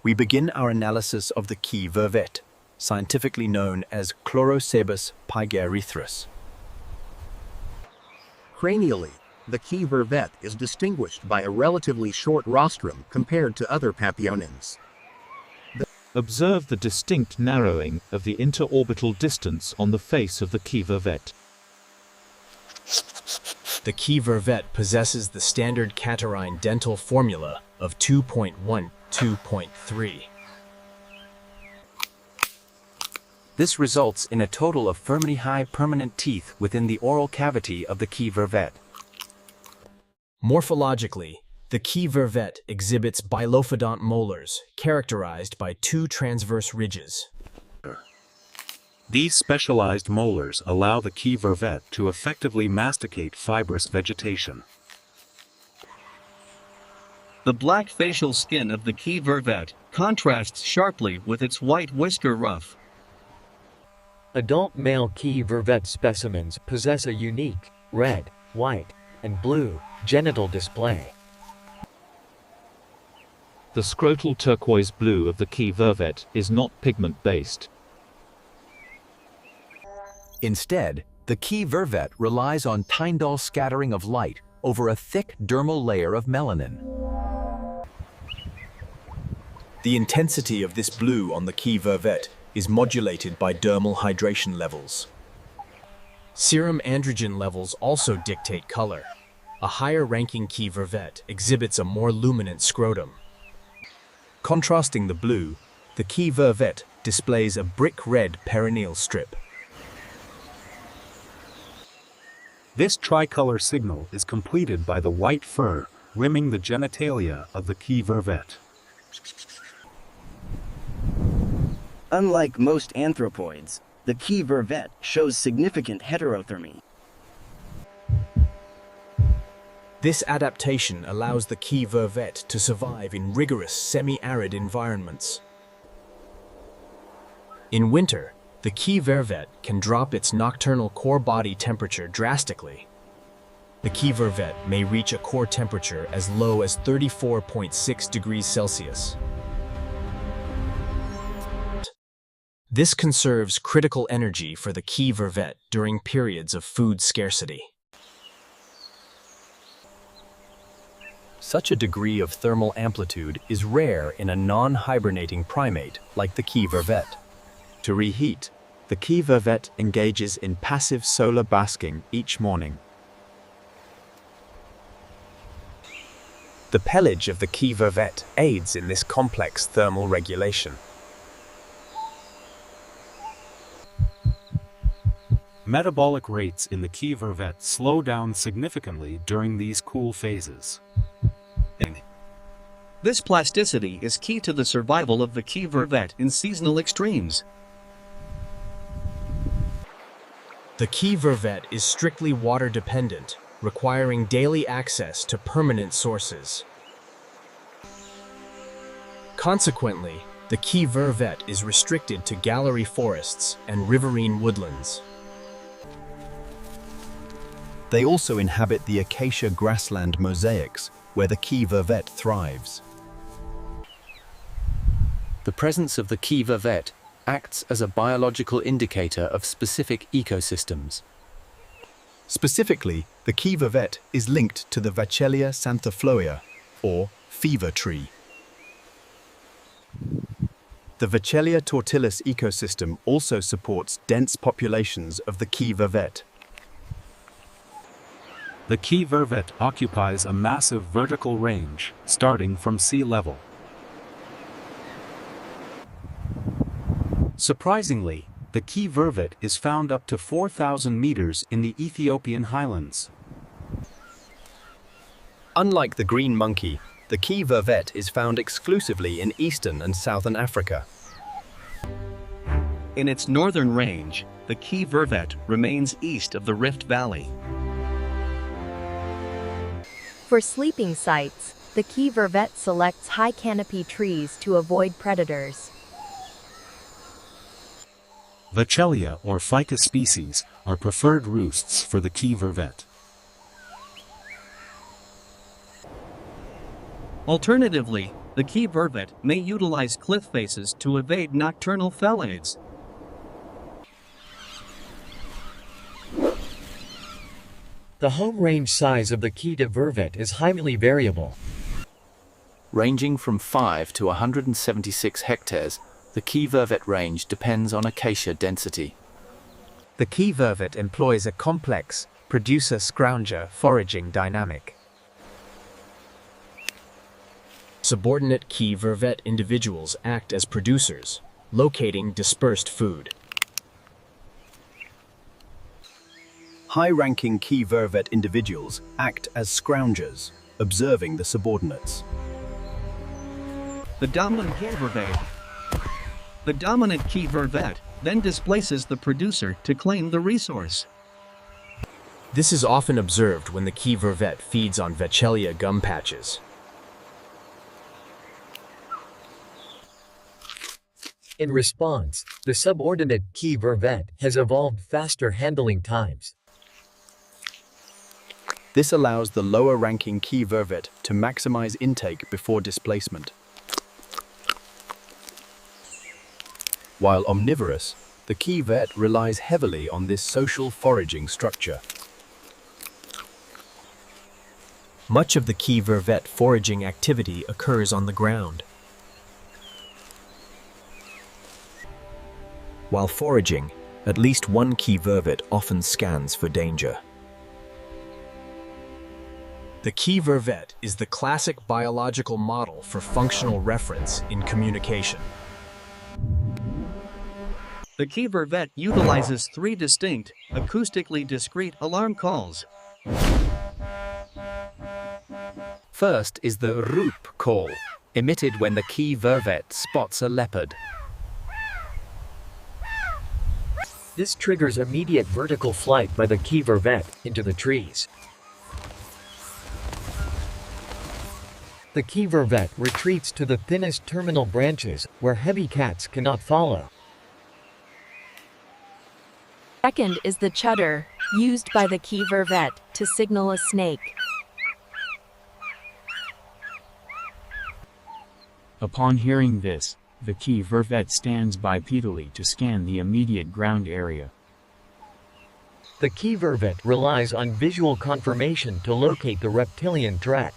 we begin our analysis of the key vervet, scientifically known as Chlorocebus pygerythrus. Cranially, the key vervet is distinguished by a relatively short rostrum compared to other papillonins. Observe the distinct narrowing of the interorbital distance on the face of the key vervet. The key vervet possesses the standard Catarrhine dental formula of 2.1-2.3. This results in a total of firmly high permanent teeth within the oral cavity of the key vervet. Morphologically, the key vervet exhibits bilophodont molars characterized by two transverse ridges. These specialized molars allow the key vervet to effectively masticate fibrous vegetation. The black facial skin of the key vervet contrasts sharply with its white whisker ruff. Adult male key vervet specimens possess a unique red, white, and blue genital display. The scrotal turquoise blue of the key vervet is not pigment-based. Instead, the key vervet relies on Tyndall scattering of light over a thick dermal layer of melanin. The intensity of this blue on the key vervet is modulated by dermal hydration levels. Serum androgen levels also dictate color. A higher-ranking key vervet exhibits a more luminant scrotum. Contrasting the blue, the key vervet displays a brick-red perineal strip. This tricolor signal is completed by the white fur rimming the genitalia of the key vervet. Unlike most anthropoids, the key vervet shows significant heterothermy. This adaptation allows the key vervet to survive in rigorous semi-arid environments. In winter, the key vervet can drop its nocturnal core body temperature drastically. The key vervet may reach a core temperature as low as 34.6 degrees Celsius. This conserves critical energy for the key vervet during periods of food scarcity. Such a degree of thermal amplitude is rare in a non-hibernating primate like the key vervet. To reheat, the key vervet engages in passive solar basking each morning. The pelage of the key vervet aids in this complex thermal regulation. Metabolic rates in the key vervet slow down significantly during these cool phases. This plasticity is key to the survival of the key vervet in seasonal extremes. The key vervet is strictly water-dependent, requiring daily access to permanent sources. Consequently, the key vervet is restricted to gallery forests and riverine woodlands. They also inhabit the acacia grassland mosaics, where the key vervet thrives. The presence of the key vervet acts as a biological indicator of specific ecosystems. Specifically, the key vervet is linked to the Vachelia xanthifloia, or fever tree. The Vachelia tortilis ecosystem also supports dense populations of the key vervet. The key vervet occupies a massive vertical range, starting from sea level. Surprisingly, the key vervet is found up to 4,000 meters in the Ethiopian highlands. Unlike the green monkey, the key vervet is found exclusively in eastern and southern Africa. In its northern range, the key vervet remains east of the Rift Valley. For sleeping sites, the key vervet selects high canopy trees to avoid predators. Vachelia or ficus species are preferred roosts for the key vervet. Alternatively, The key vervet may utilize cliff faces to evade nocturnal phalates. The home range size of the key vervet is highly variable. Ranging from 5 to 176 hectares, the key vervet range depends on acacia density. The key vervet employs a complex producer-scrounger foraging dynamic. Subordinate key vervet individuals act as producers, locating dispersed food. High-ranking key vervet individuals act as scroungers, observing the subordinates. The dominant key vervet then displaces the producer to claim the resource. This is often observed when the key vervet feeds on Vechelia gum patches. In response, the subordinate key vervet has evolved faster handling times. This allows the lower-ranking key vervet to maximize intake before displacement. While omnivorous, the key vervet relies heavily on this social foraging structure. Much of the key vervet foraging activity occurs on the ground. While foraging, at least one key vervet often scans for danger. The key vervet is the classic biological model for functional reference in communication. The key vervet utilizes 3 distinct, acoustically discrete alarm calls. First is the roop call, emitted when the key vervet spots a leopard. This triggers immediate vertical flight by the key vervet into the trees. The key vervet retreats to the thinnest terminal branches where heavy cats cannot follow. Second is the chutter, used by the key vervet to signal a snake. Upon hearing this, the key vervet stands bipedally to scan the immediate ground area. The key vervet relies on visual confirmation to locate the reptilian threat.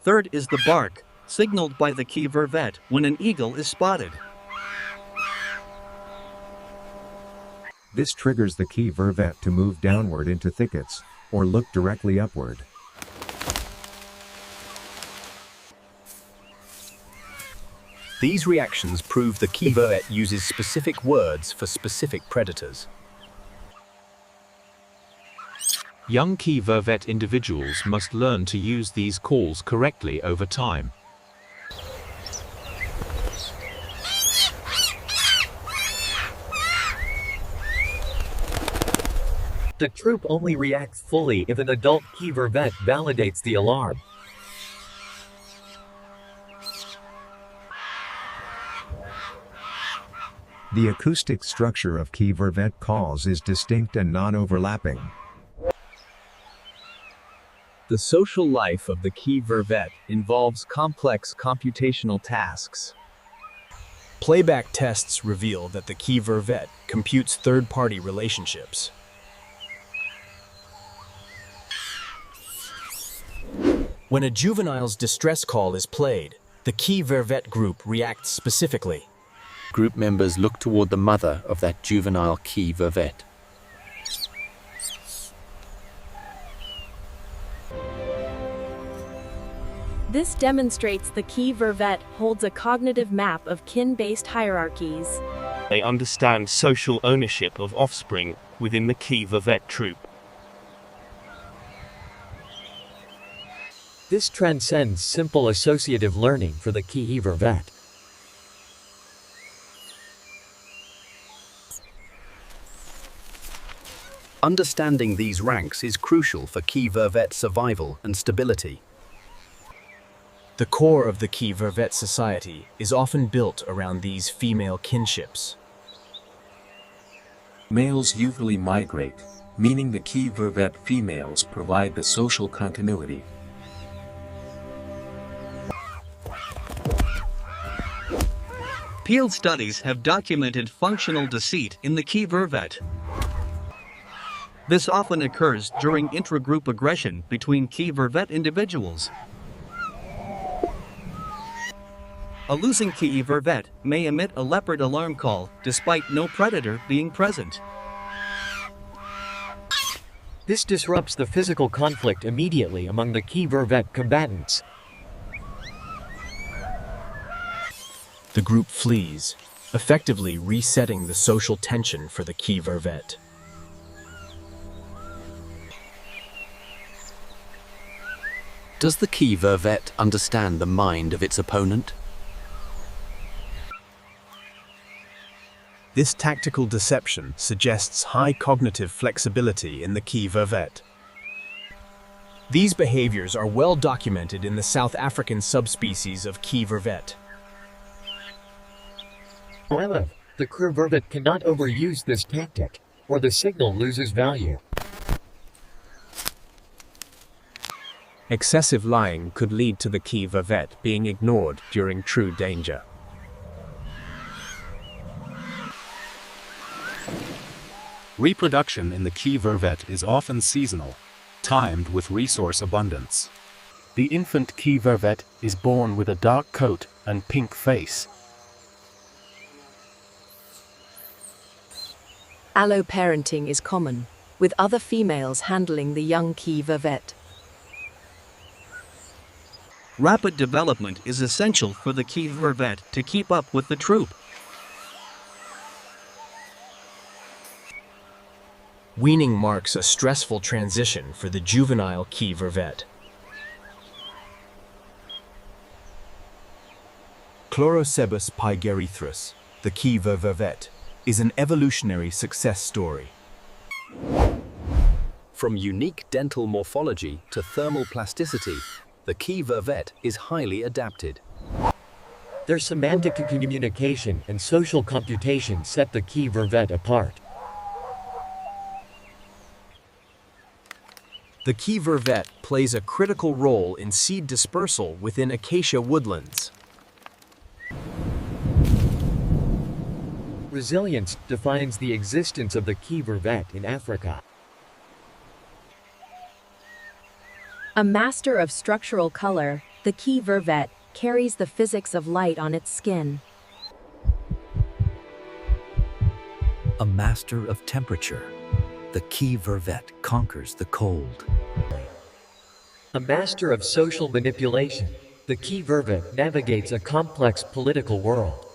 Third is the bark, signaled by the key vervet when an eagle is spotted. This triggers the key vervet to move downward into thickets, or look directly upward. These reactions prove the key vervet uses specific words for specific predators. Young key vervet individuals must learn to use these calls correctly over time. The troop only reacts fully if an adult key vervet validates the alarm. The acoustic structure of key vervet calls is distinct and non-overlapping. The social life of the key vervet involves complex computational tasks. Playback tests reveal that the key vervet computes third-party relationships. When a juvenile's distress call is played, the key vervet group reacts specifically. Group members look toward the mother of that juvenile key vervet. This demonstrates the key vervet holds a cognitive map of kin-based hierarchies. They understand social ownership of offspring within the key vervet troop. This transcends simple associative learning for the key vervet. Understanding these ranks is crucial for key vervet survival and stability. The core of the key vervet society is often built around these female kinships. Males usually migrate, meaning the key vervet females provide the social continuity. Field studies have documented functional deceit in the key vervet. This often occurs during intra-group aggression between key vervet individuals. A losing key vervet may emit a leopard alarm call despite no predator being present. This disrupts the physical conflict immediately among the key vervet combatants. The group flees, effectively resetting the social tension for the key vervet. Does the key vervet understand the mind of its opponent? This tactical deception suggests high cognitive flexibility in the key vervet. These behaviors are well documented in the South African subspecies of key vervet. However, the key vervet cannot overuse this tactic, or the signal loses value. Excessive lying could lead to the key vervet being ignored during true danger. Reproduction in the key vervet is often seasonal, timed with resource abundance. The infant key vervet is born with a dark coat and pink face. Alloparenting is common, with other females handling the young key vervet. Rapid development is essential for the key vervet to keep up with the troop. Weaning marks a stressful transition for the juvenile key vervet. Chlorocebus pygerythrus, the key vervet, is an evolutionary success story. From unique dental morphology to thermal plasticity, the key vervet is highly adapted. Their semantic communication and social computation set the key vervet apart. The key vervet plays a critical role in seed dispersal within acacia woodlands. Resilience defines the existence of the key vervet in Africa. A master of structural color, the key vervet carries the physics of light on its skin. A master of temperature, the key vervet conquers the cold. A master of social manipulation, the key vervet navigates a complex political world.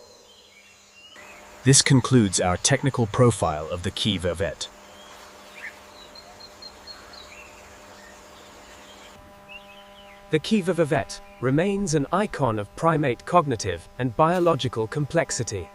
This concludes our technical profile of the key vervet. The key vervet remains an icon of primate cognitive and biological complexity.